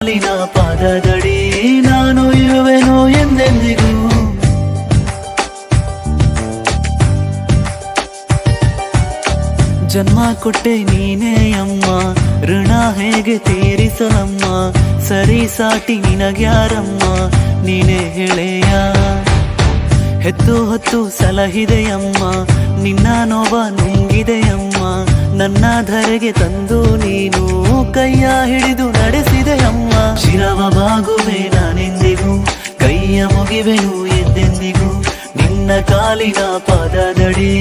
ಕಾಲಿನ ಪಾದದಡಿ ನಾನು ಇರುವೆನು ಎಂದೆಂದಿಗೂ. ಜನ್ಮ ಕೊಟ್ಟೆ ನೀನೇ ಅಮ್ಮ, ಋಣ ಹೇಗೆ ತೀರಿಸಲಮ್ಮ, ಸರಿ ಸಾಟಿ ನಿನಗ್ಯಾರಮ್ಮ, ನೀನೇ ಹೇಳೆಯ. ಹೆತ್ತು ಹೊತ್ತು ಸಲಹಿದೆಯಮ್ಮ, ನಿನ್ನ ನೋವ ನುಂಗಿದೆಯಮ್ಮ, ನನ್ನ ಧರೆಗೆ ತಂದು ನೀನು ಕೈಯ ಹಿಡಿದು ನಡೆಸಿದೆಯಮ್ಮ. ಶಿರವ ಬಾಗುವೆ ನಾನೆಂದಿಗೂ, ಕೈಯ ಮುಗಿವೆನು ಎಂದೆಂದಿಗೂ, ನಿನ್ನ ಕಾಲಿನ ಪಾದದಡಿ